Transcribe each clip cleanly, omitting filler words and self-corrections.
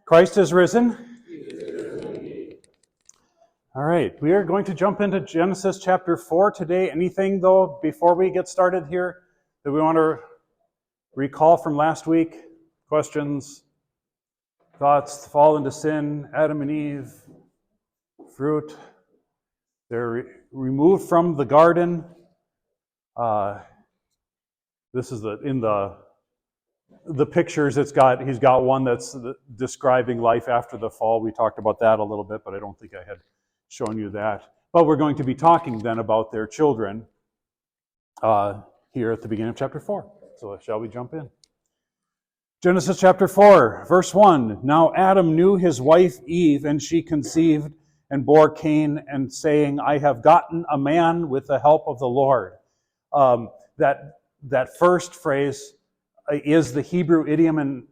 Christ is risen. All right, we are going to jump into Genesis chapter 4 today. Anything, though, before we get started here that we want to recall from last week? Questions, thoughts, fall into sin, Adam and Eve, fruit. They're removed from the garden. This is in the pictures. He's got one that's describing life after the fall. We talked about that a little bit, but I don't think I had shown you that. But we're going to be talking then about their children here at the beginning of chapter 4. So shall we jump in? Genesis chapter 4, verse 1. Now Adam knew his wife Eve, and she conceived and bore Cain, and saying, I have gotten a man with the help of the Lord. That first phrase is the Hebrew idiom, and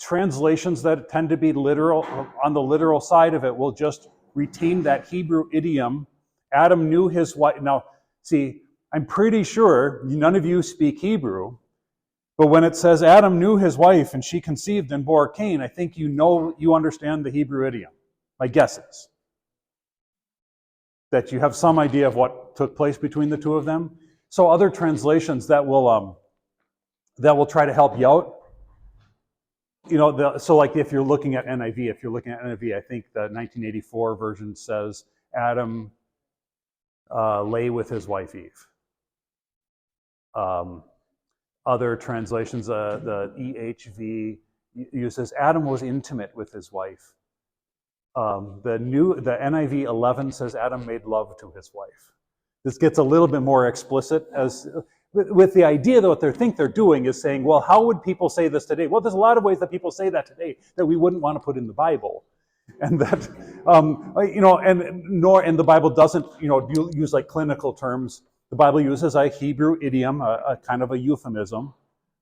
translations that tend to be literal, on the literal side of it, will just retain that Hebrew idiom. Adam knew his wife. Now, see, I'm pretty sure none of you speak Hebrew, but when it says Adam knew his wife and she conceived and bore Cain, I think you understand the Hebrew idiom. My guess is that you have some idea of what took place between the two of them. So other translations that will try to help you out. So like if you're looking at NIV, I think the 1984 version says Adam lay with his wife Eve. Other translations, the EHV uses Adam was intimate with his wife. The NIV 11 says Adam made love to his wife. This gets a little bit more explicit with the idea that what they think they're doing is saying, well, how would people say this today? Well, there's a lot of ways that people say that today that we wouldn't want to put in the Bible. And that, and the Bible doesn't, use like clinical terms. The Bible uses a Hebrew idiom, a kind of a euphemism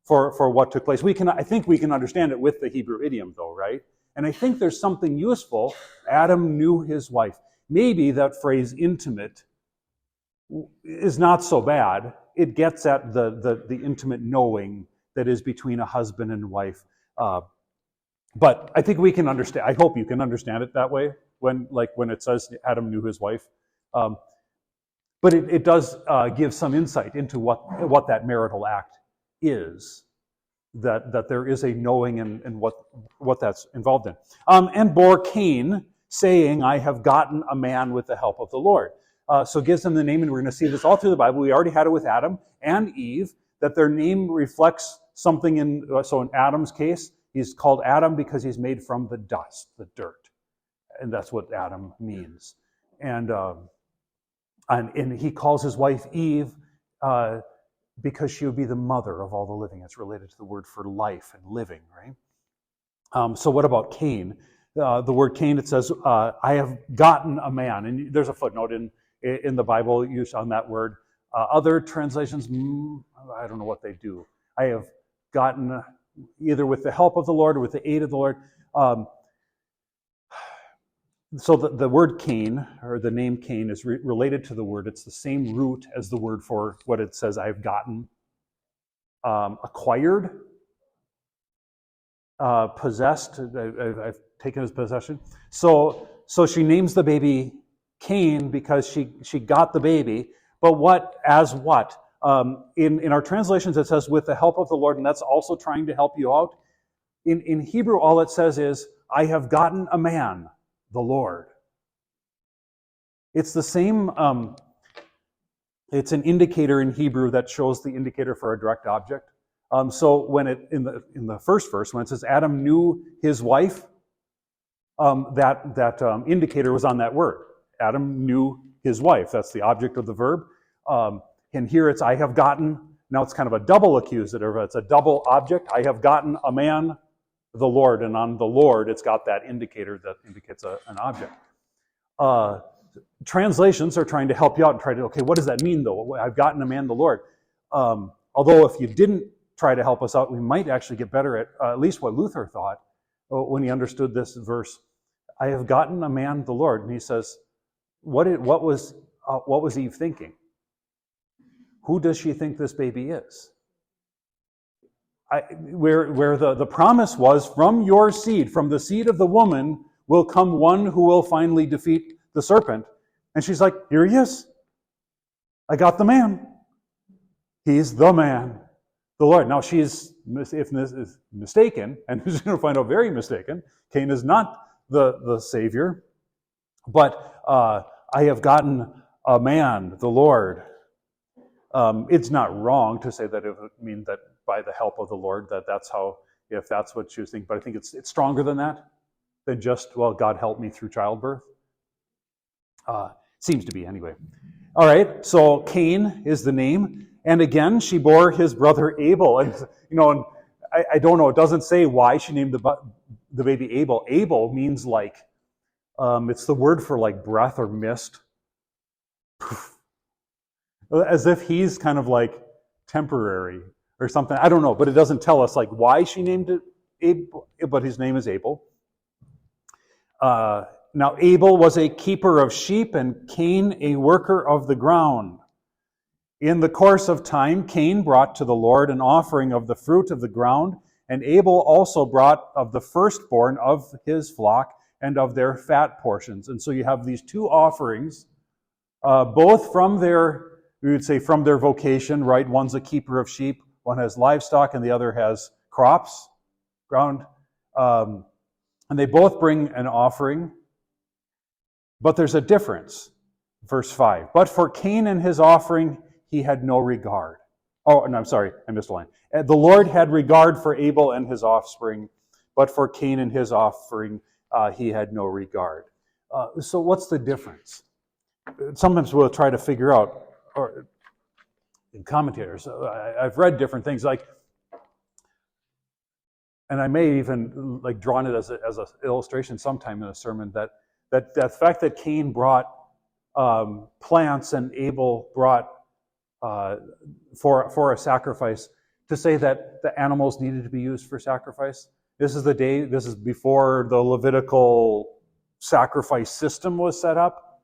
for what took place. I think we can understand it with the Hebrew idiom though, right? And I think there's something useful. Adam knew his wife. Maybe that phrase intimate is not so bad. It gets at the intimate knowing that is between a husband and wife. But I think we can understand. I hope you can understand it that way when it says Adam knew his wife. But it does give some insight into what that marital act is. That there is a knowing and what that's involved in. And bore Cain, saying, I have gotten a man with the help of the Lord. So it gives them the name, and we're going to see this all through the Bible. We already had it with Adam and Eve, that their name reflects something so in Adam's case, he's called Adam because he's made from the dust, the dirt. And that's what Adam means. And he calls his wife Eve because she would be the mother of all the living. It's related to the word for life and living, right? So what about Cain? The word Cain, it says, I have gotten a man. And there's a footnote in the Bible used on that word. Other translations, I don't know what they do. I have gotten either with the help of the Lord or with the aid of the Lord. So the word Cain, or the name Cain, is related to the word. It's the same root as the word for what it says, I have gotten. Acquired, possessed, I've taken as possession. So she names the baby Cain because she got the baby, but what? In our translations it says with the help of the Lord, and that's also trying to help you out. In Hebrew, all it says is, I have gotten a man, the Lord. It's the same, it's an indicator in Hebrew that shows the indicator for a direct object. So when in the first verse, when it says Adam knew his wife, that indicator was on that word. Adam knew his wife. That's the object of the verb. And here it's I have gotten. Now it's kind of a double accusative. It's a double object. I have gotten a man, the Lord. And on the Lord, it's got that indicator that indicates an object. Translations are trying to help you out and okay, what does that mean though? I've gotten a man, the Lord. Although if you didn't try to help us out, we might actually get better at least what Luther thought when he understood this verse. I have gotten a man, the Lord. And he says, what was Eve thinking? Who does she think this baby is? where the promise was, from your seed, from the seed of the woman, will come one who will finally defeat the serpent. And she's like, here he is. I got the man. He's the man, the Lord. Now she's, if mistaken, and she's going to find out very mistaken. Cain is not the Savior, but I have gotten a man, the Lord. It's not wrong to say that it would mean that by the help of the Lord, that's how, if that's what she was thinking. But I think it's stronger than that, than just, well, God helped me through childbirth. Seems to be, anyway. All right, so Cain is the name. And again, she bore his brother Abel. And, and I don't know, it doesn't say why she named the baby Abel. Abel means like, it's the word for like breath or mist. As if he's kind of like temporary or something. I don't know, but it doesn't tell us like why she named it Abel, but his name is Abel. Now Abel was a keeper of sheep and Cain a worker of the ground. In the course of time, Cain brought to the Lord an offering of the fruit of the ground, and Abel also brought of the firstborn of his flock and of their fat portions. And so you have these two offerings, both from their, we would say from their vocation, right? One's a keeper of sheep, one has livestock, and the other has crops, ground. And they both bring an offering, but there's a difference. Verse 5, but for Cain and his offering, he had no regard. Oh, no, I'm sorry, I missed a line. The Lord had regard for Abel and his offspring, but for Cain and his offering, he had no regard. So what's the difference? Sometimes we'll try to figure out, or in commentators, I've read different things, like, and I may even like drawn it as an illustration sometime in a sermon, that the fact that Cain brought plants and Abel brought for a sacrifice, to say that the animals needed to be used for sacrifice. This is before the Levitical sacrifice system was set up.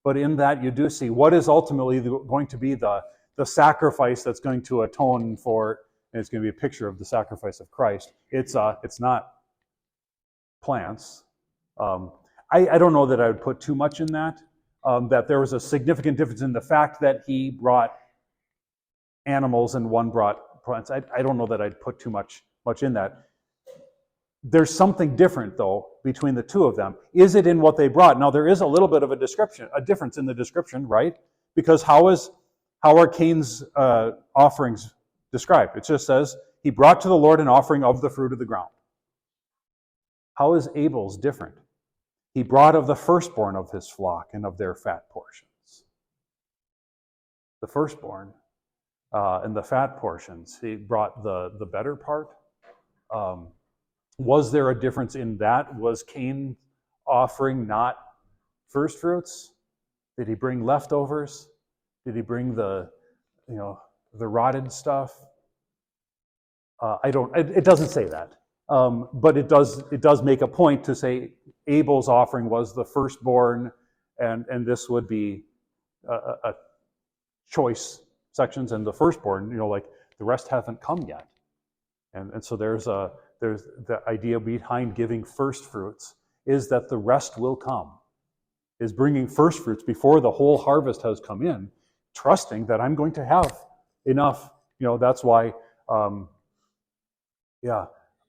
But in that you do see what is ultimately going to be the sacrifice that's going to atone for, and it's going to be a picture of the sacrifice of Christ. It's not plants. I don't know that I would put too much in that. That there was a significant difference in the fact that he brought animals and one brought plants. I don't know that I'd put too much in that. There's something different, though, between the two of them. Is it in what they brought? Now, there is a little bit of a difference in the description, right? Because how are Cain's offerings described? It just says, he brought to the Lord an offering of the fruit of the ground. How is Abel's different? He brought of the firstborn of his flock and of their fat portions. The firstborn and the fat portions. He brought the better part. Was there a difference in that? Was Cain offering not first fruits? Did he bring leftovers? Did he bring the rotted stuff? It doesn't say that. But it does make a point to say Abel's offering was the firstborn, and this would be a choice sections, and the firstborn, like the rest haven't come yet. And so there's the idea behind giving first fruits is that the rest will come, is bringing first fruits before the whole harvest has come in, trusting that I'm going to have enough. That's why, on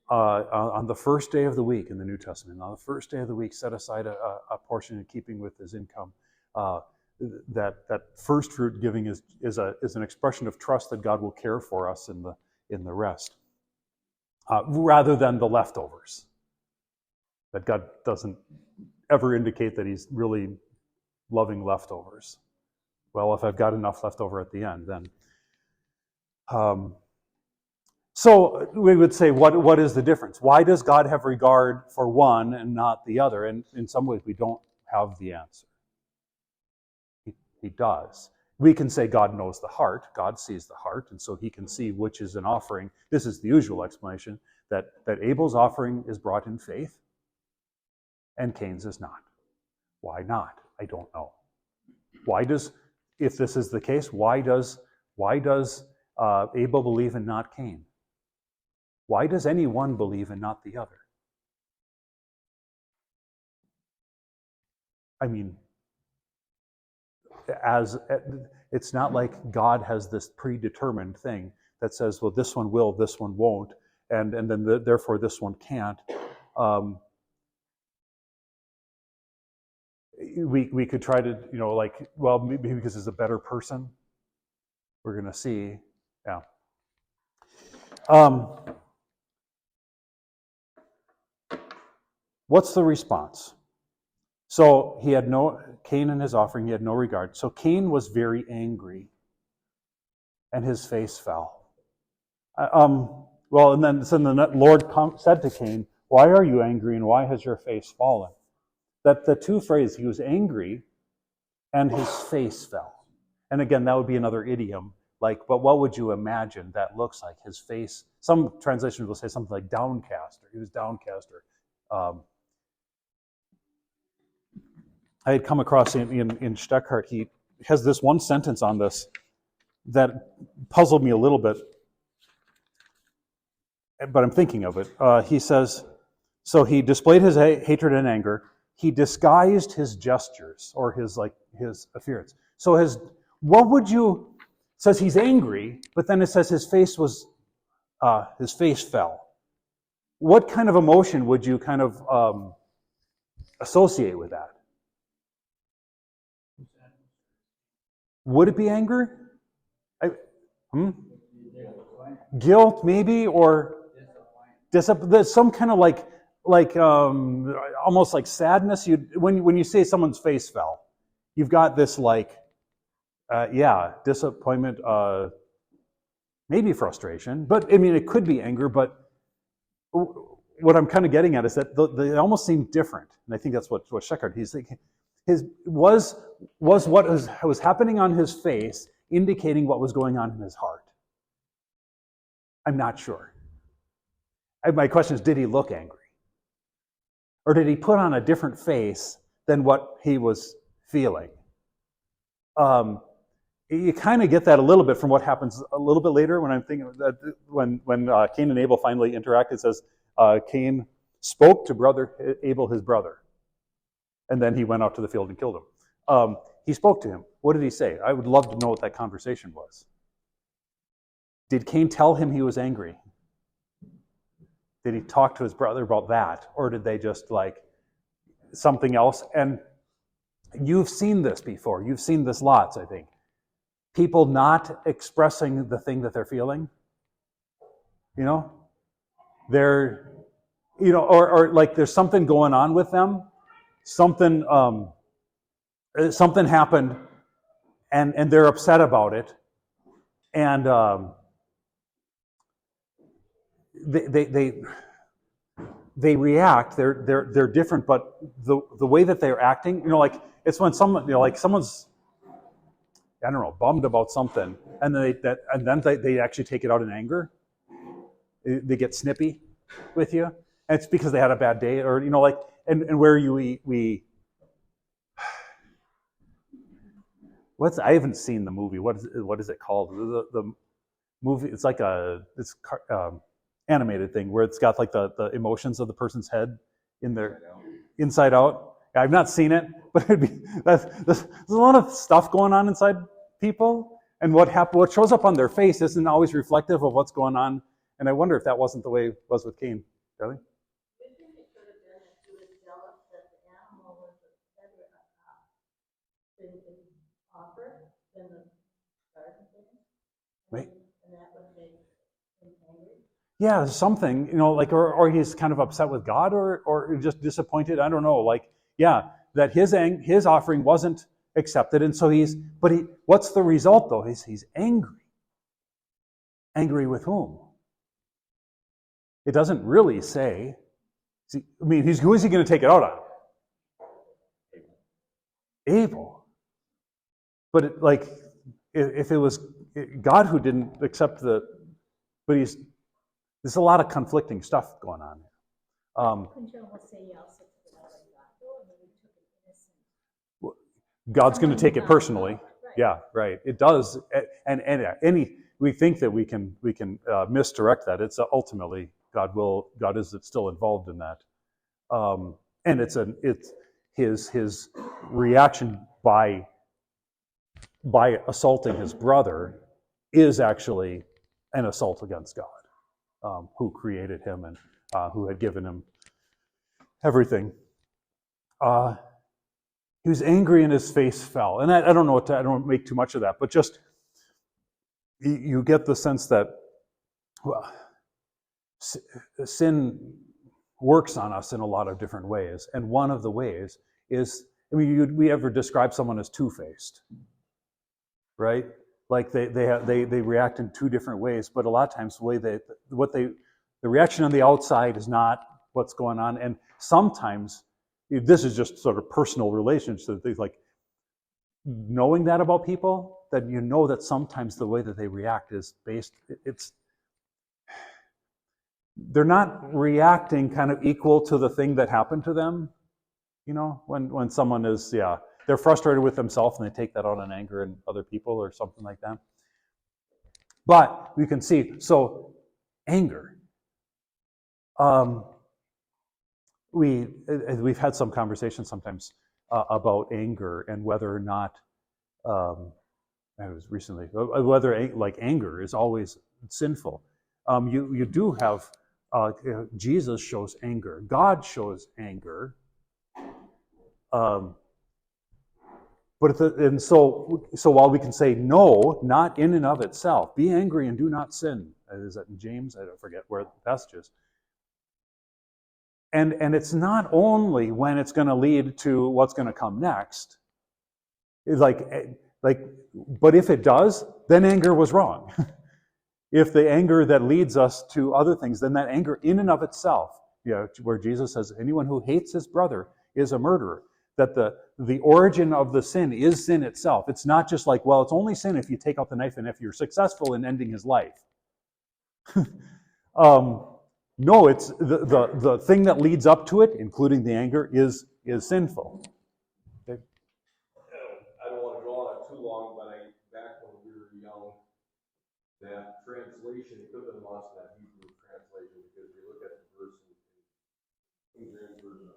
the first day of the week in the New Testament, on the first day of the week, set aside a portion in keeping with his income. That first fruit giving is an expression of trust that God will care for us in the rest, rather than the leftovers. That God doesn't ever indicate that he's really loving leftovers. Well, if I've got enough left over at the end, then. So we would say, what is the difference? Why does God have regard for one and not the other? And in some ways, we don't have the answer. He does. We can say God knows the heart. God sees the heart, and so he can see which is an offering. This is the usual explanation, that Abel's offering is brought in faith, and Cain's is not. Why not? I don't know. If this is the case, why does Abel believe and not Cain? Why does any one believe and not the other? I mean, it's not like God has this predetermined thing that says, well, this one will, this one won't, and then therefore this one can't. We could try to, well, maybe because he's a better person. We're going to see. Yeah. What's the response? So he had Cain and his offering, he had no regard. So Cain was very angry, and his face fell. And then the Lord said to Cain, "Why are you angry, and why has your face fallen?" That the two phrases, he was angry, and his face fell. And again, that would be another idiom. But what would you imagine that looks like? His face. Some translations will say something like downcast. He was downcast. I had come across in Steckhart, he has this one sentence on this that puzzled me a little bit, but I'm thinking of it. He says, so he displayed his hatred and anger. He disguised his gestures or his appearance. So says he's angry, but then it says his face fell. What kind of emotion would you kind of associate with that? Would it be anger? Guilt, maybe, or there's some kind of almost like sadness. When you say someone's face fell, you've got this disappointment, maybe frustration, but I mean it could be anger. But what I'm kind of getting at is that they almost seem different, and I think that's what Sheckhard, he's thinking. Was what was happening on his face indicating what was going on in his heart? I'm not sure. My question is, did he look angry? Or did he put on a different face than what he was feeling? You kind of get that a little bit from what happens a little bit later when I'm thinking that when Cain and Abel finally interact. It says Cain spoke to Abel, his brother. And then he went out to the field and killed him. He spoke to him. What did he say? I would love to know what that conversation was. Did Cain tell him he was angry? Did he talk to his brother about that? Or did they just something else? And you've seen this before. You've seen this lots, I think. People not expressing the thing that they're feeling. They're, or there's something going on with them. Something happened, and they're upset about it, and they react. They're different, but the way that they're acting, it's when someone's, I don't know, bummed about something, and then they actually take it out in anger. They get snippy with you, and it's because they had a bad day, or and where we I haven't seen the movie. What is it called? The movie. It's like this animated thing where it's got the emotions of the person's head in their Inside Out. I've not seen it, but there's a lot of stuff going on inside people, and what shows up on their face isn't always reflective of what's going on. And I wonder if that wasn't the way it was with Cain. Kelly? Right. Yeah, something, or he's kind of upset with God, or just disappointed. I don't know. That his offering wasn't accepted, and so what's the result though? He's angry. Angry with whom? It doesn't really say. Who is he going to take it out on? Abel. But if it was God who didn't accept there's a lot of conflicting stuff going on here. God's going to take it personally. Yeah, right. It does. And we think that we can misdirect that. It's ultimately God is still involved in that, and it's his reaction by assaulting his brother is actually an assault against God, who created him and who had given him everything. He was angry and his face fell. And I don't know I don't make too much of that, but just you get the sense that sin works on us in a lot of different ways. And one of the ways is, we ever describe someone as two-faced, right? Like they react in two different ways, but a lot of times the reaction on the outside is not what's going on. And sometimes, this is just sort of personal relationships, like knowing that about people, that you know that sometimes the way that they react is they're not reacting kind of equal to the thing that happened to them. When someone is, they're frustrated with themselves and they take that out on anger in other people or something like that. But we can see, so anger. We've had some conversations sometimes about anger and whether or not, I was recently, whether anger is always sinful. You do have, Jesus shows anger. God shows anger. So while we can say no, not in and of itself, be angry and do not sin. Is that in James? I don't forget where the passage is. And it's not only when it's going to lead to what's going to come next. It's but if it does, then anger was wrong. If the anger that leads us to other things, then that anger in and of itself, where Jesus says, anyone who hates his brother is a murderer. That the origin of the sin is sin itself. It's not just like, well, it's only sin if you take out the knife and if you're successful in ending his life. No, it's the thing that leads up to it, including the anger, is sinful. Okay. I don't want to go on it too long, but back when we were young, that translation could have been lost, that Hebrew translation, because we look at the verse in King James Version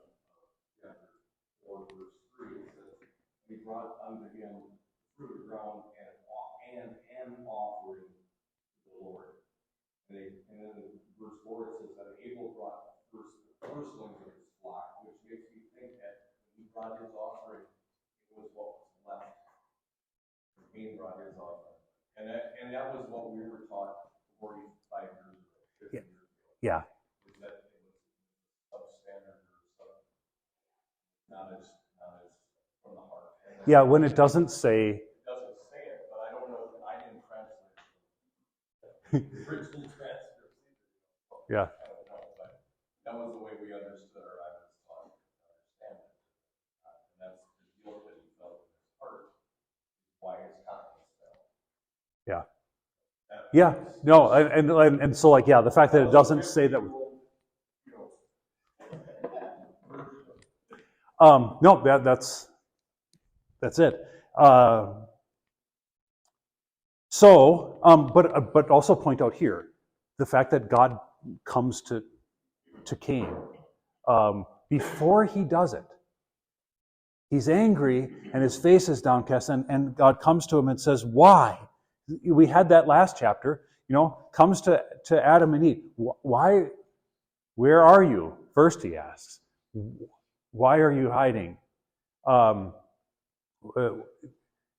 chapter 4, verse 3, it says, "He brought unto him fruit of the ground and an offering to the Lord." And then in verse 4 it says that Abel brought the firstlings of his flock, which makes me think that when he brought his offering, it was what was left. Cain brought his offering. And that was what we were taught 45 years ago, 50 years ago. Yeah. Is that it was substandard or not as from the heart. Yeah, when it doesn't say. It doesn't say it, but I don't know. I didn't translate it. The original transcript. Yeah. I don't know, but that was the way we understood, or I was taught to understand it. And that's the guilt that he felt in his heart, why his conscience fell. Yeah. Yeah. No, and so the fact that it doesn't say that. No, that's it. But also point out here the fact that God comes to Cain before he does it. He's angry and his face is downcast, and God comes to him and says, "Why?" We had that last chapter. Comes to Adam and Eve. Why? Where are you? First he asks. Why are you hiding?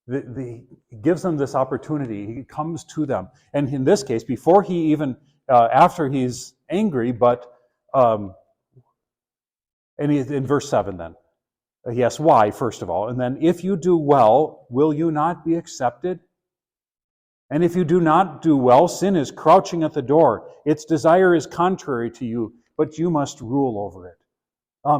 He gives them this opportunity. He comes to them. And in this case, before he even, after he's angry, but, and in verse 7 then, he asks why, first of all. And then, if you do well, will you not be accepted? And if you do not do well, sin is crouching at the door. Its desire is contrary to you, but you must rule over it.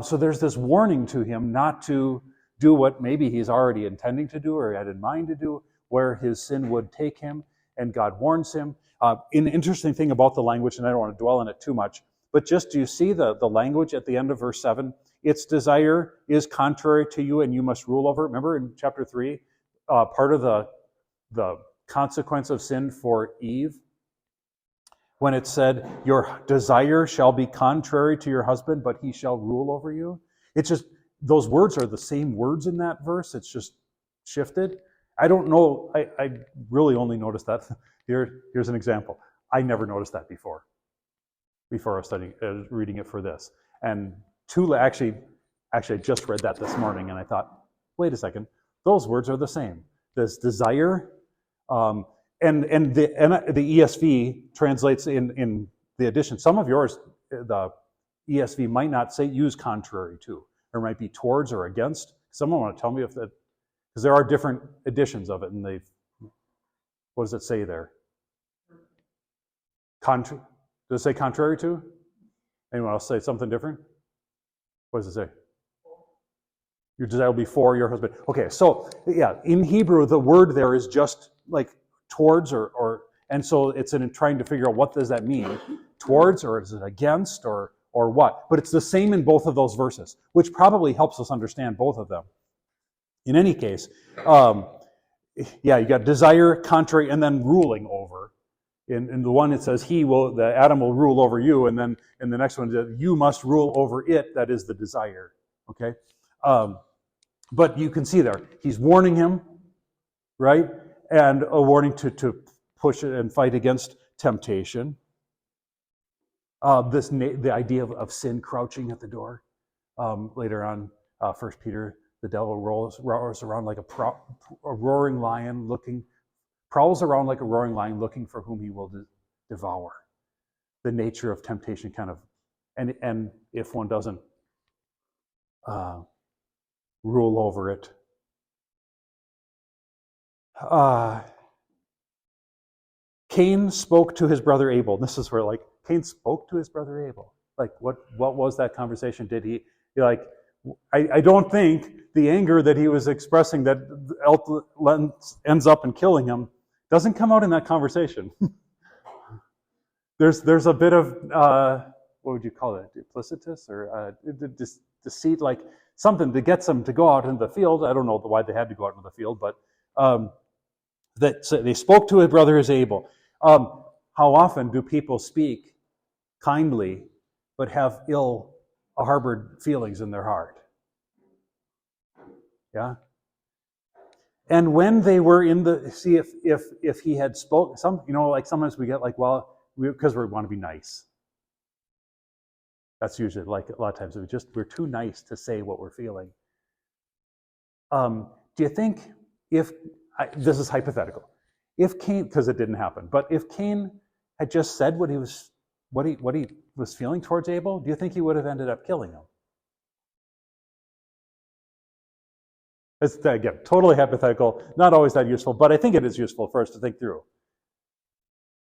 So there's this warning to him not to do what maybe he's already intending to do or had in mind to do, where his sin would take him, and God warns him. An interesting thing about the language, and I don't want to dwell on it too much, but just do you see the language at the end of verse 7? Its desire is contrary to you, and you must rule over it. Remember in chapter 3, part of the consequence of sin for Eve, when it said, your desire shall be contrary to your husband, but he shall rule over you. It's just, those words are the same words in that verse. It's just shifted. I don't know. I really only noticed that. Here's an example. I never noticed that before I was reading it for this. And actually, I just read that this morning, and I thought, wait a second, those words are the same. This desire, and the ESV translates in the edition. Some of yours, the ESV might not use contrary to, or might be towards or against. Someone want to tell me if that, because there are different editions of it, and what does it say there? Does it say contrary to? Anyone else say something different? What does it say? Your desire will be for your husband. Okay, so yeah, in Hebrew, the word there is just like towards and so it's in trying to figure out what does that mean? Towards, or is it against, or what? But it's the same in both of those verses, which probably helps us understand both of them. In any case, you got desire, contrary, and then ruling over. In the one it says Adam will rule over you, and then in the next one you must rule over it. That is the desire. Okay, but you can see there he's warning him, right, and a warning to push it and fight against temptation. The idea of sin crouching at the door. Later on, 1 Peter, the devil roars around like a roaring lion prowls around like a roaring lion looking for whom he will devour. The nature of temptation kind of, and if one doesn't rule over it. Cain spoke to his brother Abel. This is where Cain spoke to his brother Abel. What was that conversation? Did he I don't think the anger that he was expressing that ends up in killing him doesn't come out in that conversation. There's a bit of what would you call it? Duplicitous or deceit, like something that gets them to go out into the field. I don't know why they had to go out into the field, but they spoke to his brother as Abel. How often do people speak kindly but have harbored feelings in their heart? Yeah. And when they were if he had spoke, sometimes we get because we want to be nice. That's usually a lot of times we're too nice to say what we're feeling. Do you think this is hypothetical, if Cain, because it didn't happen, but if Cain had just said what he was feeling towards Abel, do you think he would have ended up killing him? It's, again, totally hypothetical, not always that useful, but I think it is useful for us to think through.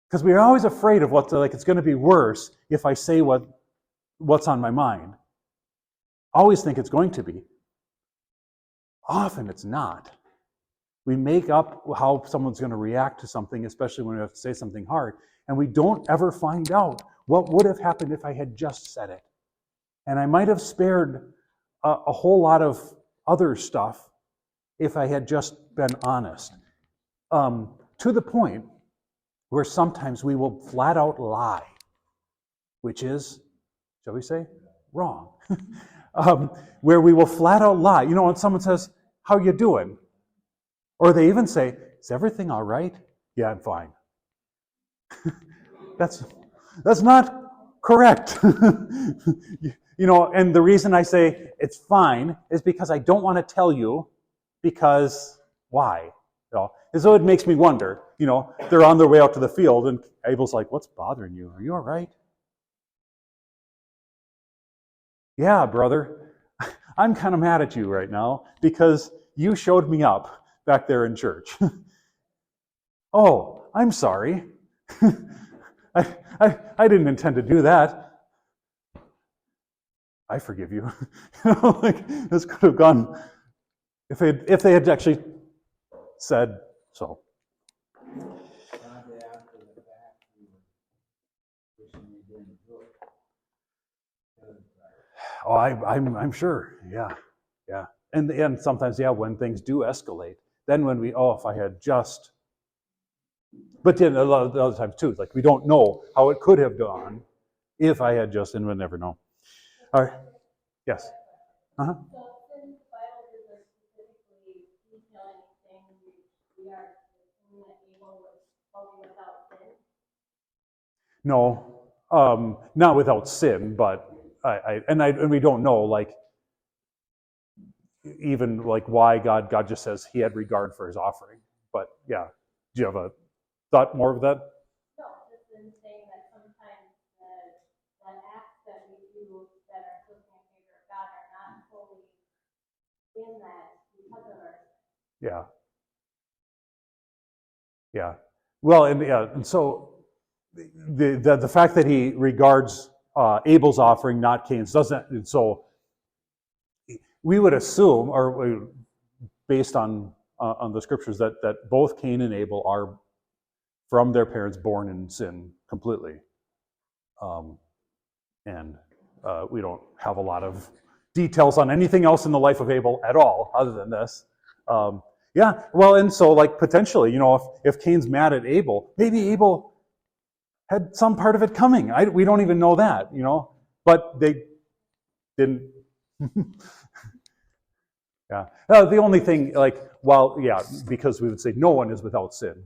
Because we're always afraid of it's going to be worse if I say what's on my mind. Always think it's going to be. Often it's not. We make up how someone's going to react to something, especially when we have to say something hard, and we don't ever find out what would have happened if I had just said it. And I might have spared a whole lot of other stuff if I had just been honest. To the point where sometimes we will flat out lie, which is, shall we say, wrong. Where we will flat out lie. When someone says, "How you doing?" Or they even say, "Is everything all right?" "Yeah, I'm fine." That's not correct. And the reason I say it's fine is because I don't want to tell you, because why? And so it makes me wonder, they're on their way out to the field and Abel's like, "What's bothering you? Are you all right?" "Yeah, brother, I'm kind of mad at you right now because you showed me up back there in church." "Oh, I'm sorry. I didn't intend to do that." "I forgive you." This could have gone if they had actually said so. Oh, I'm sure. Yeah. And sometimes, when things do escalate, then when if I had just But then a lot of the other times too, like we don't know how it could have gone if I had just, and we'll never know. All right. Yes. Uh-huh. No, not without sin, but and we don't know like even like why God just says he had regard for his offering. But yeah, do you have a thought more of that? Yeah, yeah. Well, and yeah, and so the fact that he regards Abel's offering, not Cain's, doesn't. And so we would assume, or based on the scriptures, that both Cain and Abel are from their parents born in sin completely, and we don't have a lot of details on anything else in the life of Abel at all, other than this. Yeah, well, and so like potentially, if Cain's mad at Abel, maybe Abel had some part of it coming. We don't even know that, but they didn't. Yeah. The only thing, because we would say no one is without sin.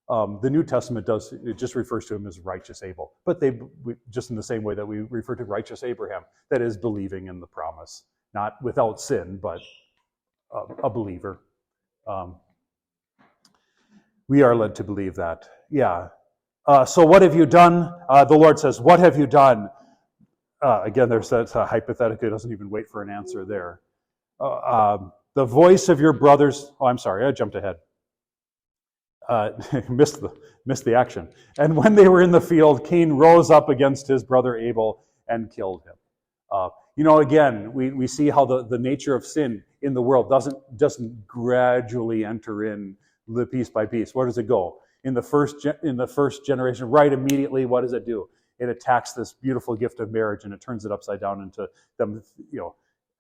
The New Testament it just refers to him as righteous Abel, but just in the same way that we refer to righteous Abraham, that is believing in the promise, not without sin, but a believer. We are led to believe that. Yeah. So what have you done? The Lord says, what have you done? Again, there's that hypothetical. It doesn't even wait for an answer there. The voice of your brothers. Oh, I'm sorry, I jumped ahead. Missed the action. And when they were in the field, Cain rose up against his brother Abel and killed him. Again, we see how the nature of sin in the world doesn't gradually enter in piece by piece. Where does it go? In the first generation, right immediately, what does it do? It attacks this beautiful gift of marriage and it turns it upside down into them,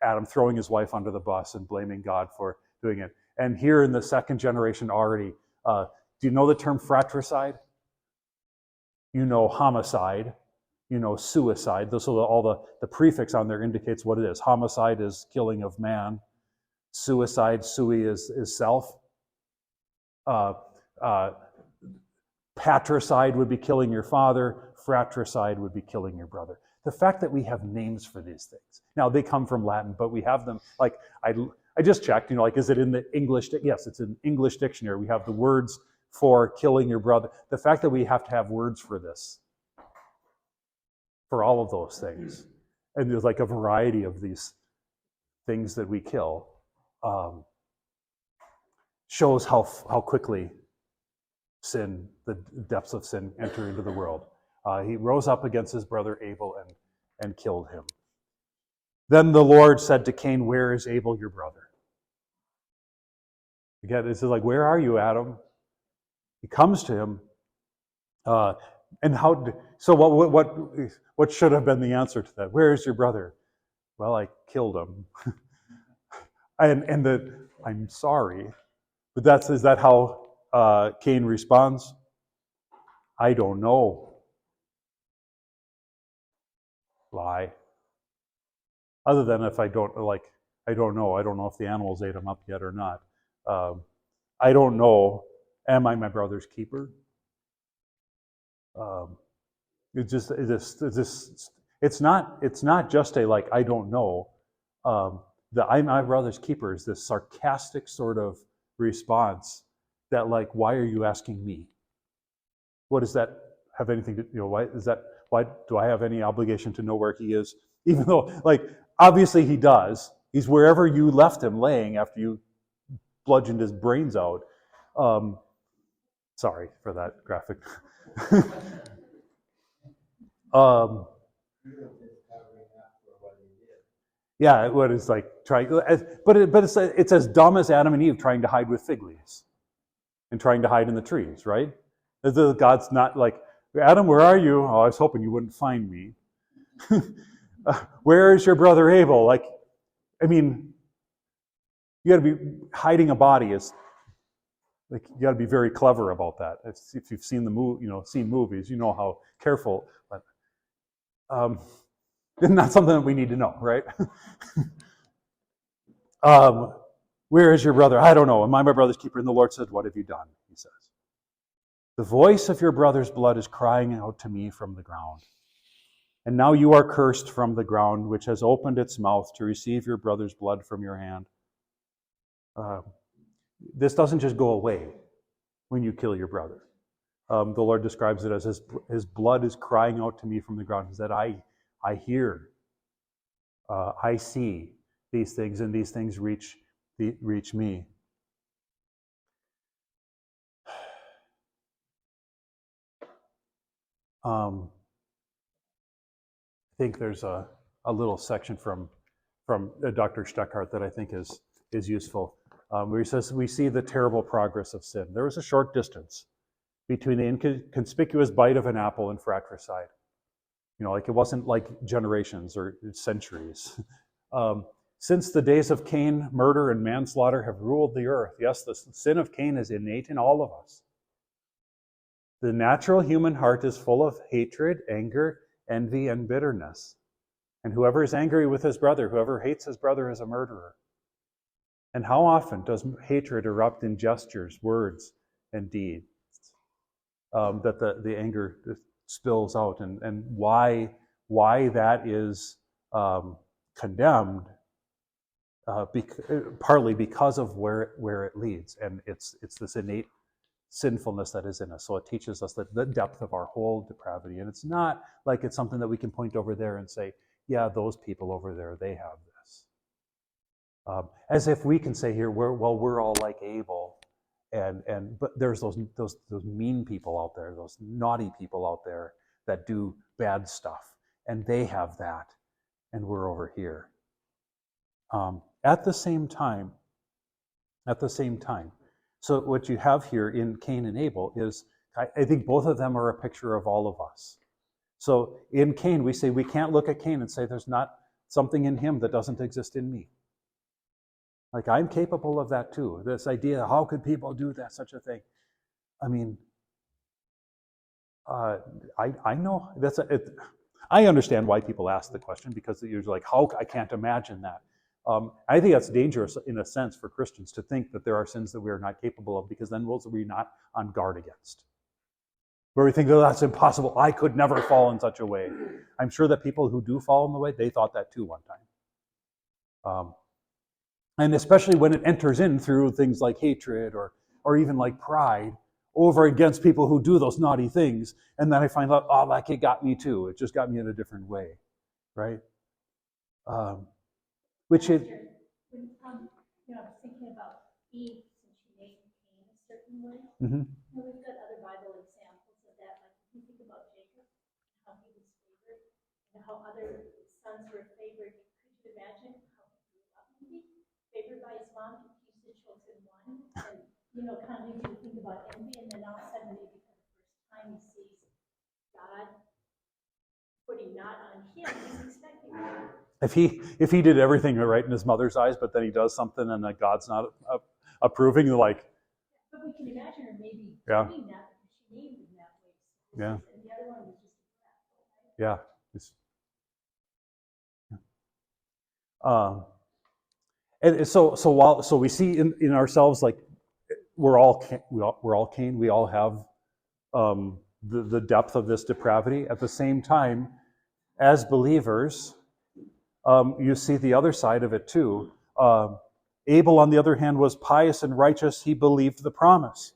Adam throwing his wife under the bus and blaming God for doing it. And here in the second generation already, do you know the term fratricide? You know homicide. You know suicide. So all the prefix on there indicates what it is. Homicide is killing of man. Suicide, sui is self. Patricide would be killing your father. Fratricide would be killing your brother. The fact that we have names for these things. Now, they come from Latin, but we have them, like, I just checked, is it in the English? Yes, it's an English dictionary. We have the words for killing your brother. The fact that we have to have words for this, for all of those things, and there's like a variety of these things that we kill, shows how quickly sin, the depths of sin, enter into the world. He rose up against his brother Abel and killed him. Then the Lord said to Cain, where is Abel, your brother? Again, this is like, where are you, Adam? He comes to him. And so what should have been the answer to that? Where is your brother? Well, I killed him. I'm sorry. But is that how Cain responds? I don't know. Lie. Other than if I don't know. I don't know if the animals ate him up yet or not. I don't know. Am I my brother's keeper? It's not just a I don't know. I'm my brother's keeper is this sarcastic sort of response that why are you asking me? What does that have anything to why do I have any obligation to know where he is? Even though obviously he does. He's wherever you left him laying after you bludgeoned his brains out. Sorry for that graphic. Yeah, what is trying, but it's as dumb as Adam and Eve trying to hide with fig leaves and trying to hide in the trees, right? God's not like, Adam, where are you? Oh, I was hoping you wouldn't find me. Where is your brother Abel? You got to be hiding a body is Like, you got to be very clever about that. If you've seen seen movies, you know how careful. But not something that we need to know, right? Where is your brother? I don't know. Am I my brother's keeper? And the Lord said, what have you done? He says, the voice of your brother's blood is crying out to me from the ground. And now you are cursed from the ground, which has opened its mouth to receive your brother's blood from your hand. This doesn't just go away when you kill your brother. The Lord describes it as his blood is crying out to me from the ground. He said, I hear, I see these things, and these things reach me. I think there's a little section from Dr. Steckhart that I think is useful, where he says, we see the terrible progress of sin. There was a short distance between the inconspicuous bite of an apple and fratricide. Like, it wasn't like generations or centuries. Since the days of Cain, murder and manslaughter have ruled the earth. Yes, the sin of Cain is innate in all of us. The natural human heart is full of hatred, anger, envy, and bitterness. And whoever is angry with his brother, whoever hates his brother, is a murderer. And how often does hatred erupt in gestures, words, and deeds? That the anger spills out, and why that is condemned, partly because of where it leads, and it's this innate sinfulness that is in us. So it teaches us that the depth of our whole depravity, and it's not like it's something that we can point over there and say, yeah, those people over there, they have this. As if we can say here, we're all like Abel, but there's those mean people out there, those naughty people out there that do bad stuff, and they have that, and we're over here. At the same time, so what you have here in Cain and Abel is, I think both of them are a picture of all of us. So in Cain, we say we can't look at Cain and say there's not something in him that doesn't exist in me. Like, I'm capable of that too. This idea, how could people do that, such a thing? I mean, I know I understand why people ask the question, because you're like, how? I can't imagine that. I think that's dangerous in a sense for Christians to think that there are sins that we are not capable of, because then we're not on guard against. Where we think, oh, that's impossible. I could never fall in such a way. I'm sure that people who do fall in the way, they thought that too one time. And especially when it enters in through things like hatred or even like pride over against people who do those naughty things. And then I find out, oh, like, it got me too. It just got me in a different way, right? Which is... I was thinking about Eve, since she made Cain a certain way. Mm-hmm. We've got other Bible examples of that. Like, if you think about Jacob, how he was favored, and how other sons were favored. Could you imagine how he grew up, maybe? Favored by his mom, he's the chosen one. And, kind of makes you think about envy. And then all of a sudden, maybe for the first time, he sees God putting not on him. He's expecting it. If he did everything right in his mother's eyes, but then he does something and that God's not approving, like... But we can imagine her maybe yeah. doing that because she named him that way. So yeah. And the other one was just a brat, right? Yeah. And so we see in ourselves, like, we're all Cain. We all have the depth of this depravity. At the same time, as believers, you see the other side of it too. Abel, on the other hand, was pious and righteous. He believed the promise.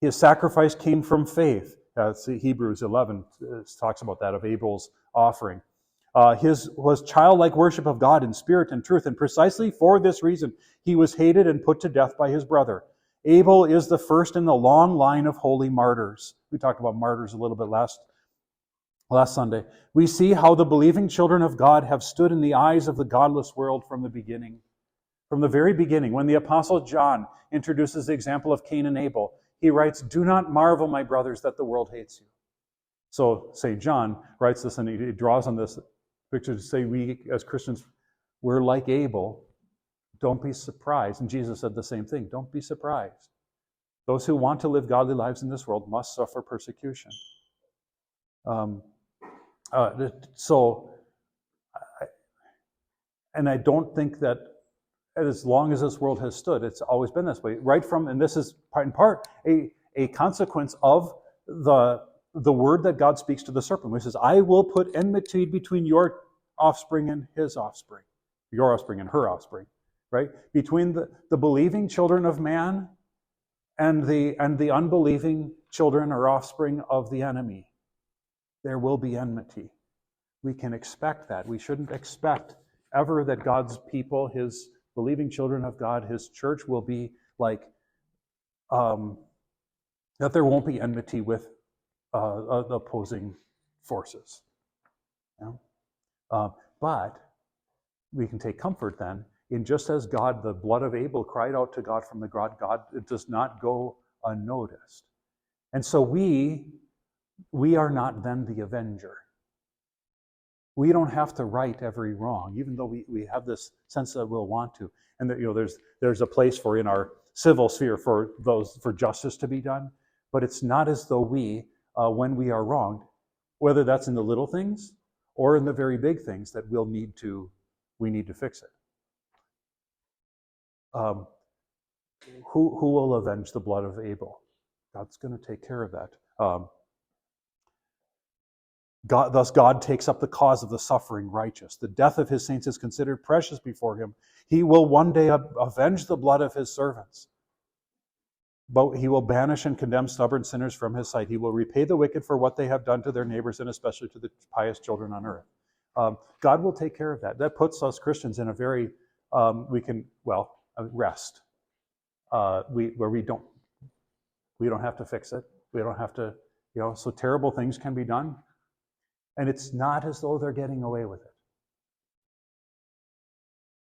His sacrifice came from faith. Hebrews 11 talks about that, of Abel's offering. His was childlike worship of God in spirit and truth, and precisely for this reason, he was hated and put to death by his brother. Abel is the first in the long line of holy martyrs. We talked about martyrs a little bit last Sunday. We see how the believing children of God have stood in the eyes of the godless world from the beginning. From the very beginning, when the Apostle John introduces the example of Cain and Abel, he writes, "Do not marvel, my brothers, that the world hates you." So St. John writes this, and he draws on this picture to say, we as Christians, we're like Abel. Don't be surprised. And Jesus said the same thing. Don't be surprised Those who want to live godly lives in this world must suffer persecution. And I don't think that as long as this world has stood, it's always been this way. Right from, and this is in part a consequence of the word that God speaks to the serpent, which says, I will put enmity between your offspring and his offspring, your offspring and her offspring, right? Between the believing children of man and the unbelieving children or offspring of the enemy. There will be enmity. We can expect that. We shouldn't expect ever that God's people, his believing children of God, his church will be like, that there won't be enmity with opposing forces. Yeah? But we can take comfort then in just as God, the blood of Abel cried out to God from the God, it does not go unnoticed. And so we are not then the avenger. We don't have to right every wrong, even though we have this sense that we'll want to. And that there's a place for in our civil sphere for justice to be done. But it's not as though we, when we are wronged, whether that's in the little things or in the very big things, that we need to fix it. Who will avenge the blood of Abel? God's going to take care of that. Thus God takes up the cause of the suffering righteous. The death of his saints is considered precious before him. He will one day avenge the blood of his servants. But he will banish and condemn stubborn sinners from his sight. He will repay the wicked for what they have done to their neighbors, and especially to the pious children on earth. God will take care of that. That puts us Christians in a very, rest. Where we don't have to fix it. We don't have to, so terrible things can be done. And it's not as though they're getting away with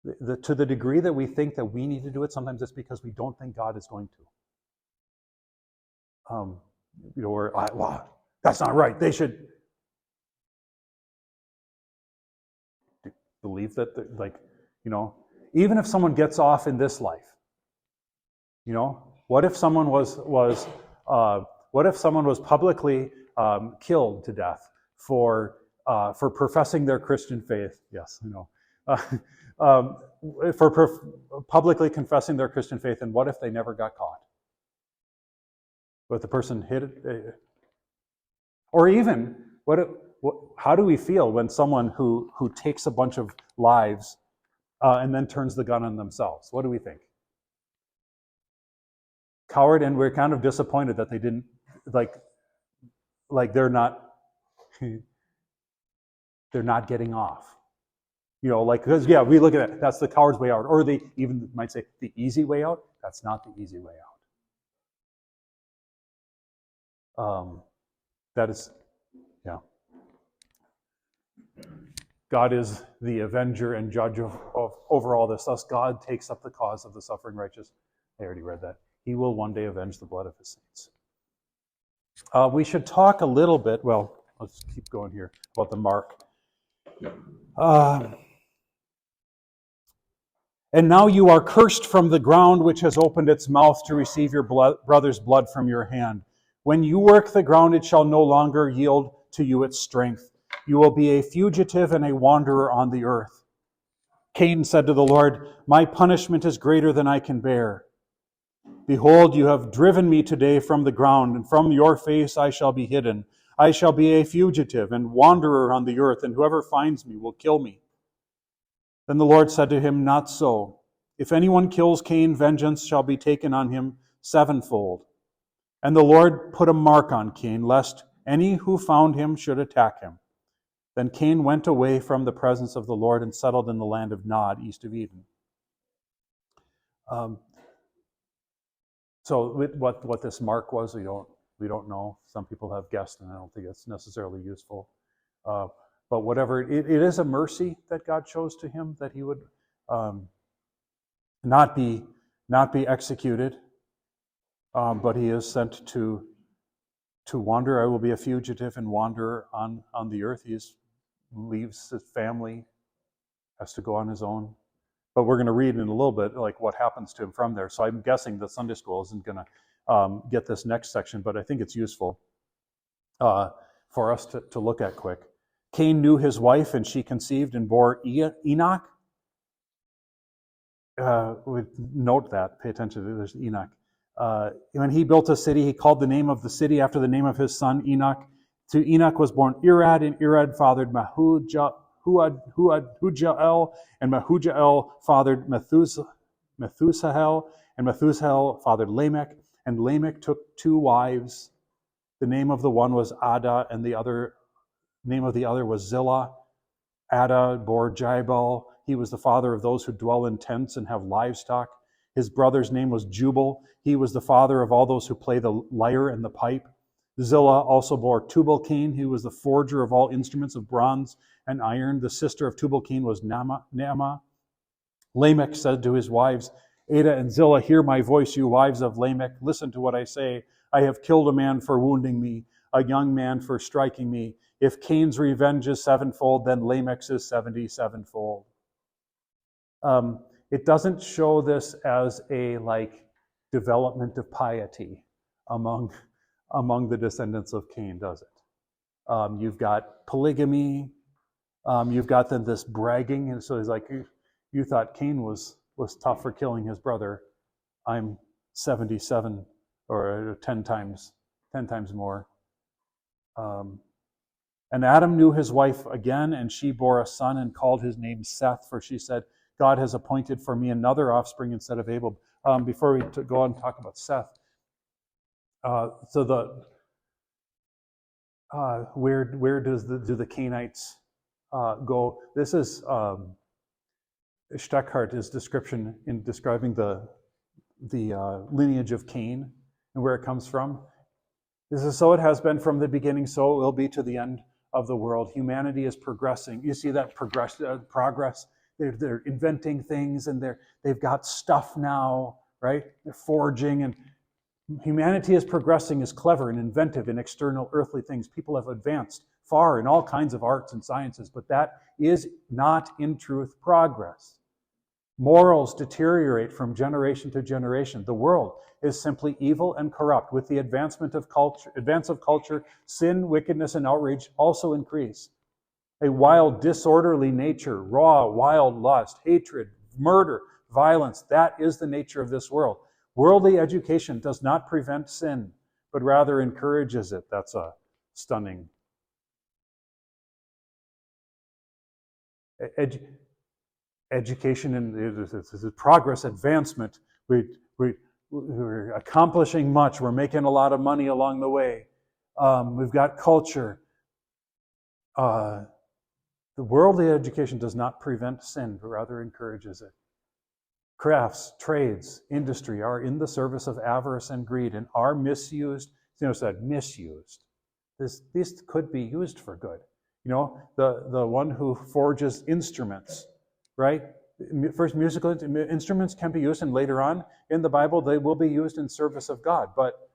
it. To the degree that we think that we need to do it, sometimes it's because we don't think God is going to. That's not right. They should believe that, even if someone gets off in this life, what if someone was publicly killed to death for professing their Christian faith? Yes, publicly confessing their Christian faith, and what if they never got caught? What if the person hid it? Or even, how do we feel when someone who takes a bunch of lives and then turns the gun on themselves? What do we think? Coward, and we're kind of disappointed that they didn't, they're not getting off. Because we look at it, that's the coward's way out. Or they even might say the easy way out. That's not the easy way out. That is, God is the avenger and judge of over all this. Thus, God takes up the cause of the suffering righteous. I already read that. He will one day avenge the blood of his saints. We should talk a little bit, let's keep going here, about the mark. And now you are cursed from the ground, which has opened its mouth to receive your brother's blood from your hand. When you work the ground, it shall no longer yield to you its strength. You will be a fugitive and a wanderer on the earth. Cain said to the Lord, my punishment is greater than I can bear. Behold, you have driven me today from the ground, and from your face I shall be hidden. I shall be a fugitive and wanderer on the earth, and whoever finds me will kill me. Then the Lord said to him, not so. If anyone kills Cain, vengeance shall be taken on him sevenfold. And the Lord put a mark on Cain, lest any who found him should attack him. Then Cain went away from the presence of the Lord and settled in the land of Nod, east of Eden. So what this mark was, we don't know. Some people have guessed, and I don't think it's necessarily useful. But whatever, it is a mercy that God chose to him, that he would not be executed, but he is sent to wander. I will be a fugitive and wanderer on the earth. He leaves his family, has to go on his own. But we're going to read in a little bit what happens to him from there. So I'm guessing that Sunday school isn't going to get this next section, but I think it's useful for us to look at quick. Cain knew his wife, and she conceived and bore Enoch. Note that. Pay attention to this, Enoch. When he built a city, he called the name of the city after the name of his son, Enoch. To Enoch was born Irad, and Irad fathered Mahujael, and Mahujael fathered Methuselah, and Methuselah fathered Lamech, and Lamech took 2 wives. The name of the one was Ada, and the name of the other was Zillah. Ada bore Jabal. He was the father of those who dwell in tents and have livestock. His brother's name was Jubal. He was the father of all those who play the lyre and the pipe. Zillah also bore Tubal-Cain. He was the forger of all instruments of bronze and iron. The sister of Tubal-Cain was Naamah. Lamech said to his wives, Ada and Zillah, hear my voice, you wives of Lamech. Listen to what I say. I have killed a man for wounding me, a young man for striking me. If Cain's revenge is 7-fold, then Lamech's is 77-fold. It doesn't show this as a development of piety among the descendants of Cain, does it? You've got polygamy. You've got then this bragging, and so he's like, you thought Cain was tough for killing his brother. I'm 77 or 10 times more. And Adam knew his wife again, and she bore a son and called his name Seth, for she said, God has appointed for me another offspring instead of Abel. Before we go on and talk about Seth, where do the Cainites go? This is Steckhart's description in describing the lineage of Cain and where it comes from. This is, so it has been from the beginning, so it will be to the end of the world. Humanity is progressing. You see that progress. They're inventing things, and they've got stuff now, right? They're forging, and humanity is progressing, is clever and inventive in external earthly things. People have advanced far in all kinds of arts and sciences, but that is not in truth progress. Morals deteriorate from generation to generation. The world is simply evil and corrupt. With the advance of culture, sin, wickedness, and outrage also increase. A wild, disorderly nature, raw, wild lust, hatred, murder, violence, that is the nature of this world. Worldly education does not prevent sin, but rather encourages it. That's a stunning. Education and progress, advancement. We're accomplishing much. We're making a lot of money along the way. We've got culture. The worldly education does not prevent sin, but rather encourages it. Crafts, trades, industry are in the service of avarice and greed and are misused. Misused. This could be used for good. The one who forges instruments, right? First, musical instruments can be used, and later on in the Bible, they will be used in service of God, but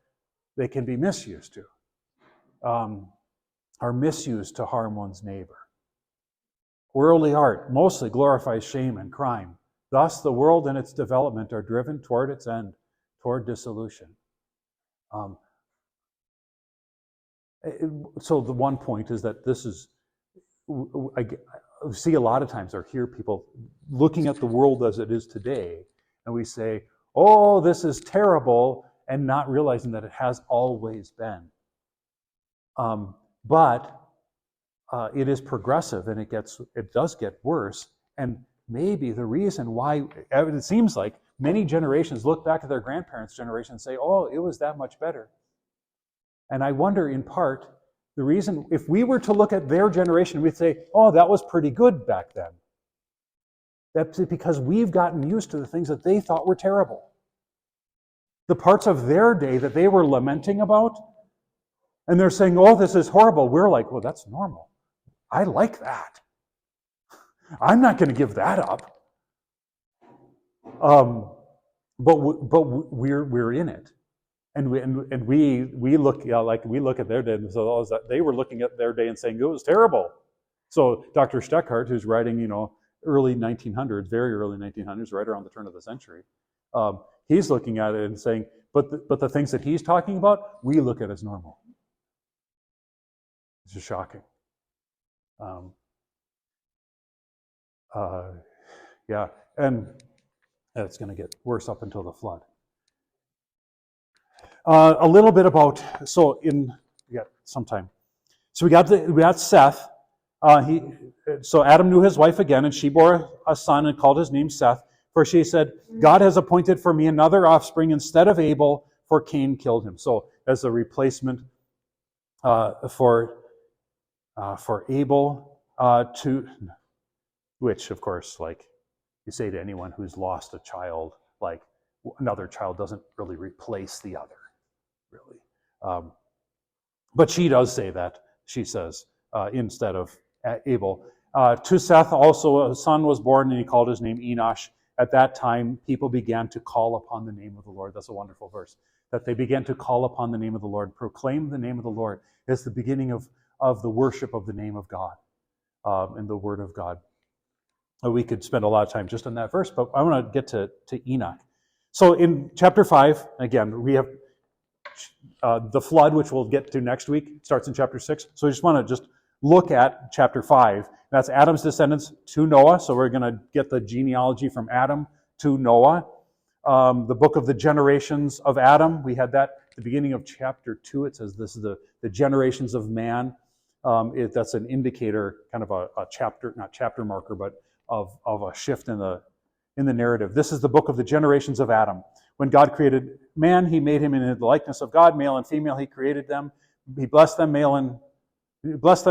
they can be misused too. Are misused to harm one's neighbor. Worldly art mostly glorifies shame and crime. Thus, the world and its development are driven toward its end, toward dissolution. So the one point is that this is, I see a lot of times or hear people looking at the world as it is today, and we say, oh, this is terrible, and not realizing that it has always been. But it is progressive, and it does get worse. And maybe the reason why it seems like many generations look back at their grandparents' generation and say, oh, it was that much better. And I wonder, in part, the reason, if we were to look at their generation, we'd say, oh, that was pretty good back then. That's because we've gotten used to the things that they thought were terrible. The parts of their day that they were lamenting about, and they're saying, oh, this is horrible. We're like, well, that's normal. I like that. I'm not going to give that up. But we're in it, and we look we look at their day, and so they were looking at their day and saying it was terrible. So Dr. Steckhart, who's writing, early 1900s, very early 1900s, right around the turn of the century, He's looking at it and saying, but the things that he's talking about, we look at as normal. It's just shocking. Yeah, and it's going to get worse up until the flood. A little bit about, so we got some time. So we got Seth. So Adam knew his wife again, and she bore a son and called his name Seth. For she said, God has appointed for me another offspring instead of Abel, for Cain killed him. So as a replacement for Abel, to which, of course, like you say to anyone who's lost a child, like another child doesn't really replace the other, really. But she does say that. She says, instead of Abel. To Seth also a son was born, and he called his name Enosh. At that time, people began to call upon the name of the Lord. That's a wonderful verse. That they began to call upon the name of the Lord, proclaim the name of the Lord. It's the beginning of the worship of the name of God and the word of God. We could spend a lot of time just on that verse, but I want to get to Enoch. So in chapter 5, again, we have the flood, which we'll get to next week. It starts in chapter 6. So we just want to just look at chapter 5. That's Adam's descendants to Noah. So we're going to get the genealogy from Adam to Noah. The book of the generations of Adam, we had that at the beginning of chapter 2. It says this is the generations of man. That's an indicator, kind of a chapter, not chapter marker, but of a shift in the narrative. This is the book of the generations of Adam. When God created man, he made him in the likeness of God, male and female. He created them. He blessed them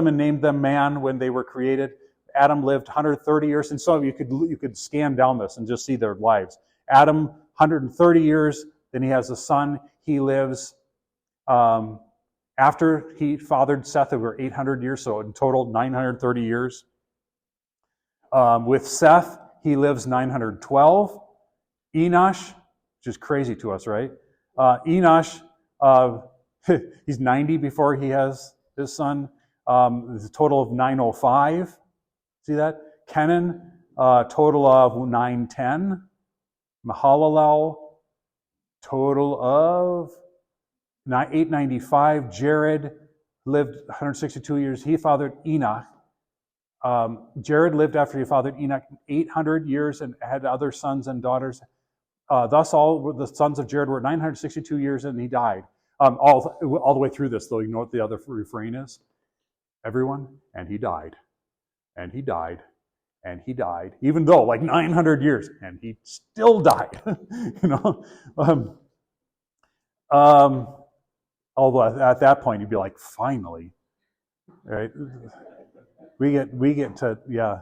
and named them man when they were created. Adam lived 130 years, and so you could scan down this and just see their lives. Adam, 130 years. Then he has a son. He lives after he fathered Seth over 800 years, so in total 930 years. With Seth, he lives 912. Enosh, which is crazy to us, right? Enosh, he's 90 before he has his son. There's a total of 905. See that? Kenan, total of 910. Mahalalel, total of 895. Jared lived 162 years. He fathered Enoch. Jared lived after he fathered Enoch 800 years and had other sons and daughters. Thus all the sons of Jared were 962 years and he died. All the way through this, though, you know what the other refrain is? Everyone, and he died. And he died. And he died. Even though, like 900 years, and he still died. Although at that point, you'd be like, finally. Right? We get to, yeah.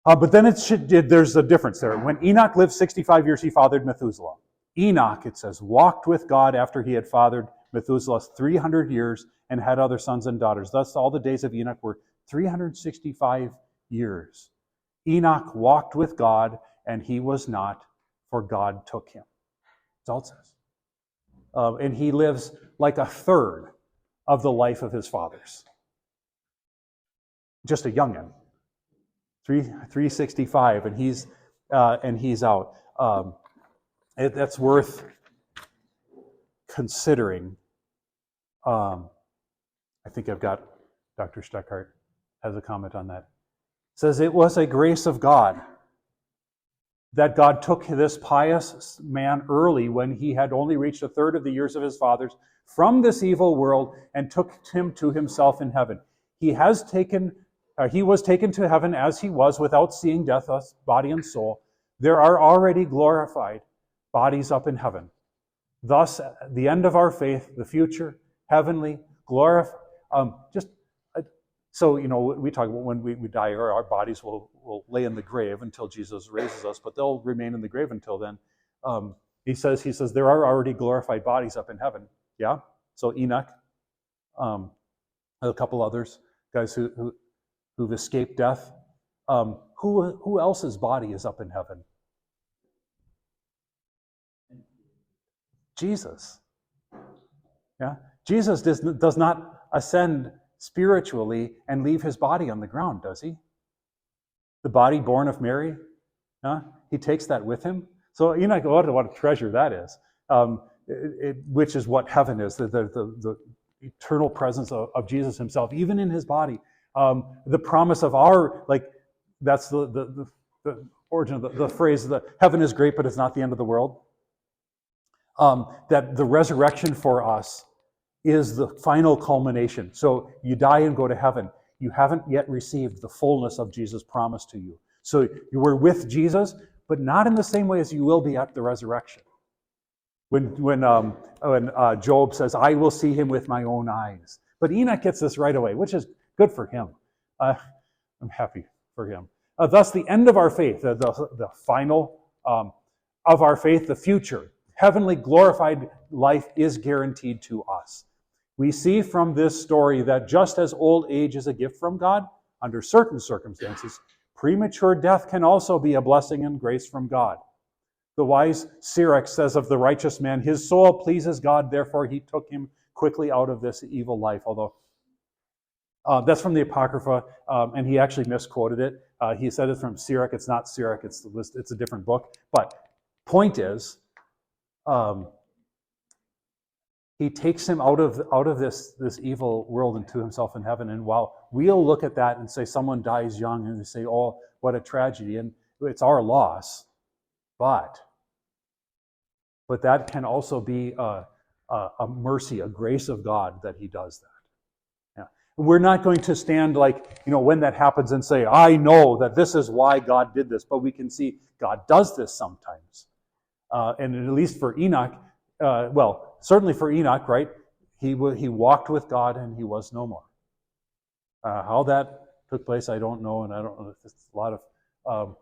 But then there's a difference there. When Enoch lived 65 years, he fathered Methuselah. Enoch, it says, walked with God after he had fathered Methuselah 300 years and had other sons and daughters. Thus all the days of Enoch were 365 years. Enoch walked with God, and he was not, for God took him. That's all it says. And he lives like a third of the life of his fathers. Just a youngin'. 365, and he's out. That's worth considering. I think I've got Dr. Steckhart has a comment on that. It says, it was a grace of God that God took this pious man early when he had only reached a third of the years of his fathers from this evil world and took him to himself in heaven. He was taken to heaven as he was without seeing death, us, body and soul. There are already glorified bodies up in heaven. Thus, the end of our faith, the future, heavenly, glorified. So, we talk about when we die, our bodies will lay in the grave until Jesus raises us, but they'll remain in the grave until then. He says there are already glorified bodies up in heaven. Yeah? So Enoch, a couple others, guys who've escaped death. Who else's body is up in heaven? Jesus. Yeah? Jesus does not ascend spiritually and leave his body on the ground, does he? The body born of Mary, he takes that with him. So Enoch, what a treasure that is. Which is what heaven is, the eternal presence of Jesus himself, even in his body. The promise of our, like, that's the origin of the phrase, that heaven is great, but it's not the end of the world. That the resurrection for us is the final culmination. So you die and go to heaven. You haven't yet received the fullness of Jesus' promise to you. So you were with Jesus, but not in the same way as you will be at the resurrection. When Job says, I will see him with my own eyes. But Enoch gets this right away, which is good for him. I'm happy for him. Thus, the end of our faith, the final of our faith, the future, heavenly glorified life is guaranteed to us. We see from this story that just as old age is a gift from God, under certain circumstances, premature death can also be a blessing and grace from God. The wise Sirach says of the righteous man, his soul pleases God, therefore he took him quickly out of this evil life. Although that's from the Apocrypha, and he actually misquoted it. He said it from Sirach. It's not Sirach. It's a different book. But point is, he takes him out of this evil world into himself in heaven. And while we'll look at that and say someone dies young, and we say, oh, what a tragedy, and it's our loss. But that can also be a mercy, a grace of God that he does that. Yeah. We're not going to stand when that happens and say, I know that this is why God did this. But we can see God does this sometimes. And at least for Enoch, certainly for Enoch, right? He walked with God and he was no more. How that took place, I don't know, and I don't know if it's a lot of...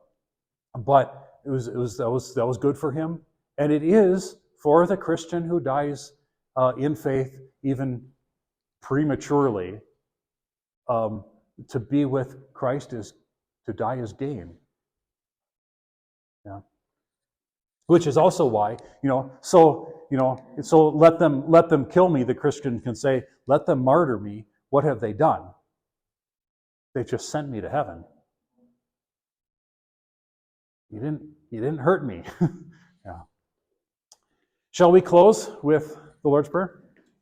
but that was good for him, and it is for the Christian who dies in faith, even prematurely. To be with Christ is to die is gain. Yeah, which is also why So let them kill me. The Christian can say, let them martyr me. What have they done? They just sent me to heaven. You didn't hurt me. Yeah. Shall we close with the Lord's Prayer?